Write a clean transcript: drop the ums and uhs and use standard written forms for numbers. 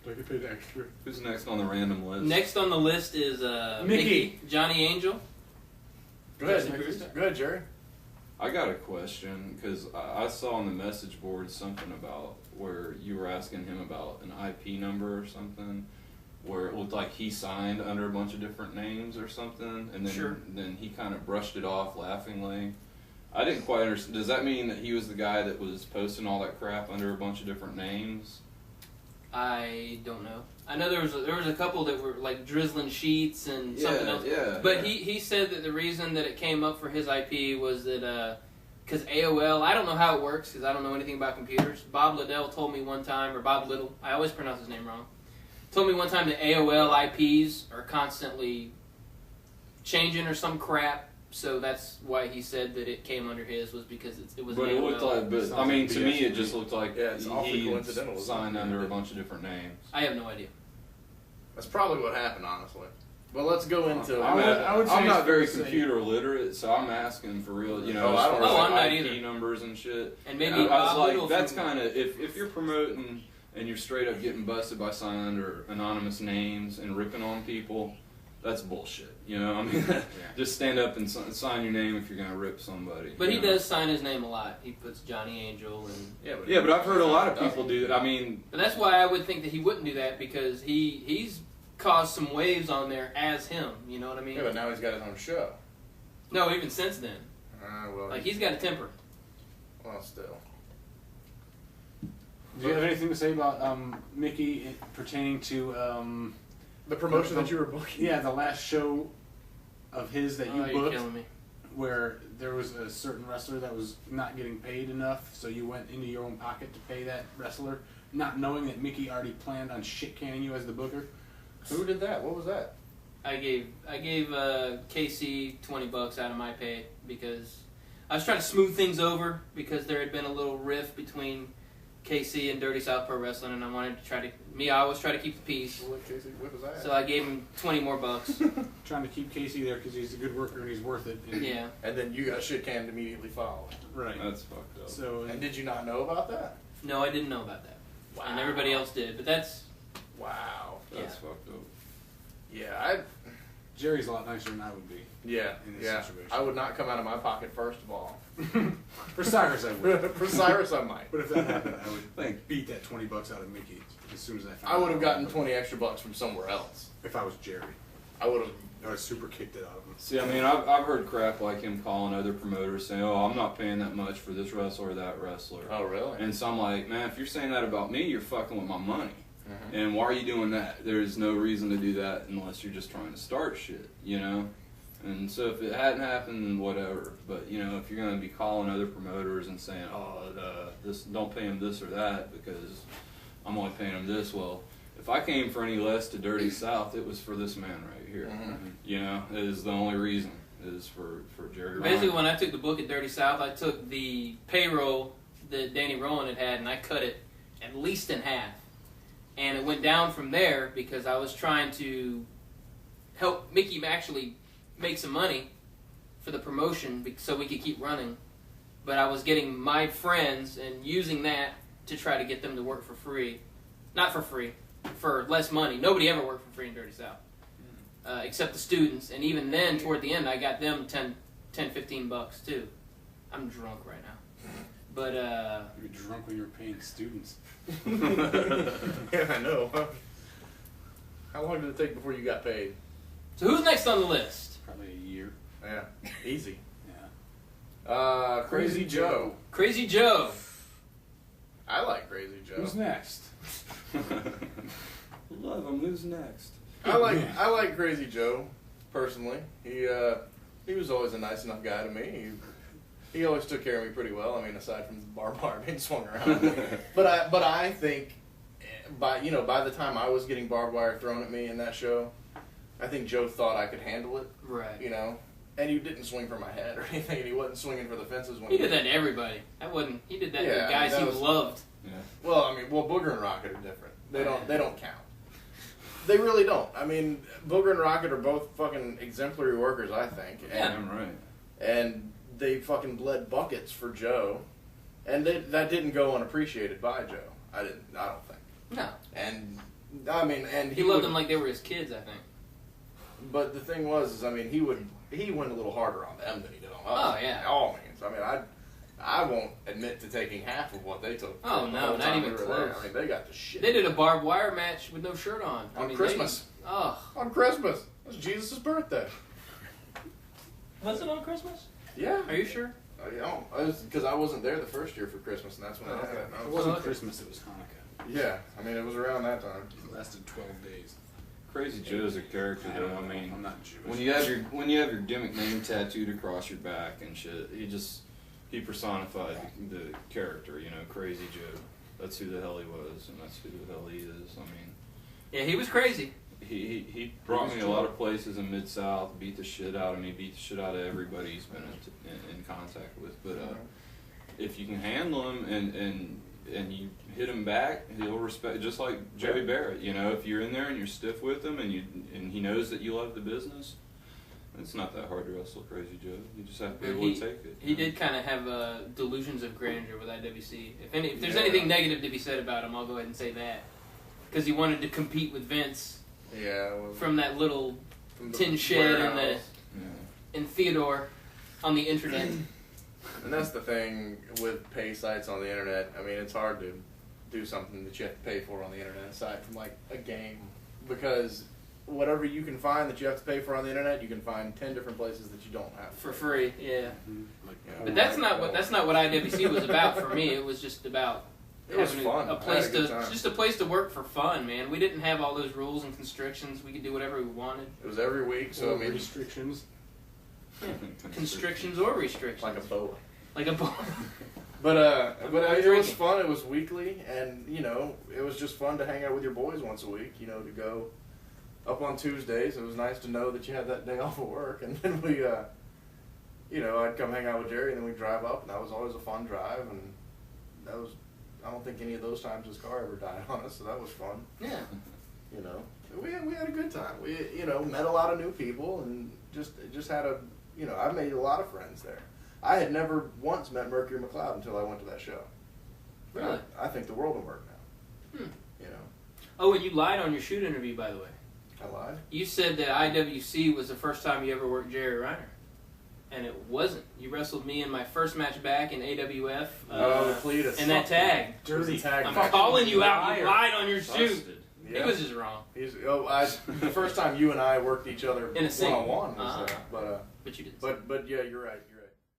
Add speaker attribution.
Speaker 1: I get paid extra.
Speaker 2: Who's next on the random list?
Speaker 3: Next on the list is Mickey, Johnny Angel.
Speaker 4: Go ahead, Jerry.
Speaker 2: I got a question, because I saw on the message board something about where you were asking him about an IP number or something, where it looked like he signed under a bunch of different names or something, and then he kind of brushed it off laughingly. I didn't quite understand. Does that mean that he was the guy that was posting all that crap under a bunch of different names?
Speaker 3: I don't know. I know there was a couple that were like drizzling sheets and something else. But he said that the reason that it came up for his IP was that because AOL, I don't know how it works because I don't know anything about computers. Bob Liddell told me one time, or Bob Little, I always pronounce his name wrong, told me one time that AOL IPs are constantly changing or some crap. So that's why he said that it came under his, was because it was. But it looked
Speaker 2: like, I mean, to me, it just looked like
Speaker 4: it's awfully
Speaker 2: he
Speaker 4: coincidental.
Speaker 2: Signed under a bunch of different names.
Speaker 3: I have no idea.
Speaker 4: That's probably what happened, honestly. But let's go into.
Speaker 2: I'm not very computer literate, so I'm asking for real. You know, as far as like IP numbers and shit.
Speaker 3: And maybe
Speaker 2: I was like, that's kind of if you're promoting and you're straight up getting busted by signing under anonymous names and ripping on people. That's bullshit, you know. I mean, just stand up and sign your name if you're gonna rip somebody.
Speaker 3: But he does sign his name a lot. He puts Johnny Angel and
Speaker 2: but I've heard a lot of people do that. I mean,
Speaker 3: but that's why I would think that he wouldn't do that, because he's caused some waves on there as him. You know what I mean?
Speaker 4: Yeah, but now he's got his own show.
Speaker 3: No, even since then.
Speaker 4: Well,
Speaker 3: like he's got a temper.
Speaker 4: Well, still.
Speaker 1: Do you have anything to say about Mickey pertaining to?
Speaker 4: The promotion that you were booking?
Speaker 1: Yeah, the last show of his that you booked,
Speaker 3: you're killing me.
Speaker 1: Where there was a certain wrestler that was not getting paid enough, so you went into your own pocket to pay that wrestler, not knowing that Mickey already planned on shit-canning you as the booker.
Speaker 4: Who did that? What was that?
Speaker 3: I gave KC $20 out of my pay because I was trying to smooth things over because there had been a little rift between KC and Dirty South Pro Wrestling, and I wanted to I always try to keep the peace.
Speaker 4: What was that?
Speaker 3: So I gave him $20 more.
Speaker 1: Trying to keep Casey there because he's a good worker and he's worth it. And
Speaker 4: And then you got shit canned immediately following.
Speaker 1: Right.
Speaker 2: That's fucked up.
Speaker 1: So.
Speaker 4: And did you not know about that?
Speaker 3: No, I didn't know about that.
Speaker 4: Wow.
Speaker 3: And everybody else did, but that's.
Speaker 4: Wow.
Speaker 2: That's fucked up.
Speaker 4: Yeah,
Speaker 1: Jerry's a lot nicer than I would be.
Speaker 4: Yeah,
Speaker 1: in this situation.
Speaker 4: I would not come out of my pocket first of all.
Speaker 1: For Cyrus, I would.
Speaker 4: For Cyrus, I might.
Speaker 1: But if that happened, I would beat that $20 out of Mickey as soon as I found
Speaker 4: I would have gotten 20 extra bucks from somewhere else.
Speaker 1: If I was Jerry,
Speaker 4: I would
Speaker 1: have super kicked it out of him.
Speaker 2: See, I mean, I've heard crap like him calling other promoters saying, "Oh, I'm not paying that much for this wrestler or that wrestler."
Speaker 4: Oh, really?
Speaker 2: And so I'm like, man, if you're saying that about me, you're fucking with my money. And why are you doing that? There's no reason to do that unless you're just trying to start shit, you know? And so if it hadn't happened, then whatever. But, you know, if you're going to be calling other promoters and saying, oh, this, don't pay him this or that because I'm only paying him this, well, if I came for any less to Dirty South, it was for this man right here. You know, it is the only reason. It is for Jerry
Speaker 3: Basically,
Speaker 2: Reiner.
Speaker 3: when I took the book at Dirty South, I took the payroll that Danny Rowan had and I cut it at least in half. And it went down from there because I was trying to help Mickey actually make some money for the promotion so we could keep running. But I was getting my friends and using that to try to get them to work for free. Not for free, for less money. Nobody ever worked for free in Dirty South, except the students. And even then, toward the end, I got them $10-15 too. I'm drunk right now. But
Speaker 1: you're drunk when you're paying students.
Speaker 4: Yeah, I know. How long did it take before you got paid?
Speaker 3: So who's next on the list?
Speaker 1: Probably a year.
Speaker 4: Yeah, easy.
Speaker 1: Yeah.
Speaker 4: Crazy Joe.
Speaker 3: Crazy Joe.
Speaker 4: I like Crazy Joe.
Speaker 1: Who's next?
Speaker 2: Love him. Who's next?
Speaker 4: I like Crazy Joe personally. He was always a nice enough guy to me. He always took care of me pretty well. I mean, aside from the barbed wire being swung around. But I think by the time I was getting barbed wire thrown at me in that show, I think Joe thought I could handle it.
Speaker 3: Right.
Speaker 4: You know, and he didn't swing for my head or anything. And he wasn't swinging for the fences when
Speaker 3: he did that to everybody. He did that to guys he loved.
Speaker 2: Yeah.
Speaker 4: Well, I mean, Booger and Rocket are different. They don't count. They really don't. I mean, Booger and Rocket are both fucking exemplary workers, I think.
Speaker 2: Yeah, I'm right.
Speaker 4: And they fucking bled buckets for Joe, and that didn't go unappreciated by Joe. I don't think.
Speaker 3: No.
Speaker 4: And I mean, and
Speaker 3: He loved them like they were his kids, I think.
Speaker 4: But the thing was, I mean, he went a little harder on them than he did on us.
Speaker 3: Oh, yeah.
Speaker 4: By all means. I mean, I won't admit to taking half of what they took.
Speaker 3: Oh,
Speaker 4: the
Speaker 3: no,
Speaker 4: whole
Speaker 3: not
Speaker 4: time
Speaker 3: even
Speaker 4: we were
Speaker 3: close.
Speaker 4: there. I mean, they got the shit.
Speaker 3: They did a barbed wire match with no shirt on.
Speaker 4: On Christmas.
Speaker 3: Oh.
Speaker 4: On Christmas. It was Jesus' birthday.
Speaker 3: Was it on Christmas?
Speaker 4: Yeah.
Speaker 3: Are you sure?
Speaker 4: Because I wasn't there the first year for Christmas, and that's when it happened.
Speaker 1: It wasn't Christmas, it was Hanukkah.
Speaker 4: Yeah, I mean, it was around that time.
Speaker 1: It lasted 12 days.
Speaker 2: Crazy Joe's a character, though. I mean,
Speaker 1: I'm not Jewish.
Speaker 2: when you have your gimmick name tattooed across your back and shit, he personified the character. You know, Crazy Joe. That's who the hell he was, and that's who the hell he is. I mean,
Speaker 3: Yeah, he was crazy.
Speaker 2: he brought me a lot of places in Mid-South, beat the shit out of me, beat the shit out of everybody he's been in contact with. But if you can handle him and you hit him back, he'll respect, just like Joey Barrett. You know, if you're in there and you're stiff with him and he knows that you love the business, it's not that hard to wrestle Crazy Joe. You just have to be able to take it.
Speaker 3: He did kind of have delusions of grandeur with IWC. If there's anything negative to be said about him, I'll go ahead and say that. Because he wanted to compete with Vince.
Speaker 4: Yeah. Well,
Speaker 3: from that little
Speaker 4: from the
Speaker 3: tin shed
Speaker 4: warehouse.
Speaker 3: in Theodore on the internet.
Speaker 4: And that's the thing with pay sites on the internet. I mean, it's hard to do something that you have to pay for on the internet aside from like a game, because whatever you can find that you have to pay for on the internet, you can find 10 different places that you don't have to
Speaker 3: For
Speaker 4: pay
Speaker 3: free, yeah.
Speaker 4: for.
Speaker 3: But that's not what IWC was about for me. It was just about
Speaker 4: It was
Speaker 3: having
Speaker 4: fun.
Speaker 3: a place
Speaker 4: I had a good time.
Speaker 3: just a place to work for fun, man. We didn't have all those rules and constrictions. We could do whatever we wanted.
Speaker 4: It was every week, so I mean,
Speaker 1: restrictions.
Speaker 3: Constrictions or restrictions.
Speaker 4: like a boa.
Speaker 3: Like a boa.
Speaker 4: But it was
Speaker 3: drinking.
Speaker 4: fun. It was weekly, and you know, it was just fun to hang out with your boys once a week. You know, to go up on Tuesdays. It was nice to know that you had that day off of work, and then we, you know, I'd come hang out with Jerry, and then we'd drive up, and that was always a fun drive. And that was, I don't think any of those times his car ever died on us, so that was fun.
Speaker 3: Yeah.
Speaker 4: You know, we had a good time. We, you know, met a lot of new people, and just had a, you know, I made a lot of friends there. I had never once met Mercury McLeod until I went to that show.
Speaker 3: Really?
Speaker 4: I think the world will work now.
Speaker 3: Hmm.
Speaker 4: You know,
Speaker 3: Oh, and you lied on your shoot interview, by the way.
Speaker 4: I lied.
Speaker 3: You said that IWC was the first time you ever worked Jerry Reiner. And it wasn't. You wrestled me in my first match back in AWF.
Speaker 4: Cletus.
Speaker 3: And that tag.
Speaker 4: Dirty tag.
Speaker 3: I'm
Speaker 4: match.
Speaker 3: calling you out. You
Speaker 1: Liar.
Speaker 3: lied on your shoot.
Speaker 2: Busted.
Speaker 4: Yeah.
Speaker 3: He was just wrong.
Speaker 4: The first time you and I worked each other
Speaker 3: In a scene.
Speaker 4: one-on-one was there.
Speaker 3: But you didn't.
Speaker 4: But yeah, you're right.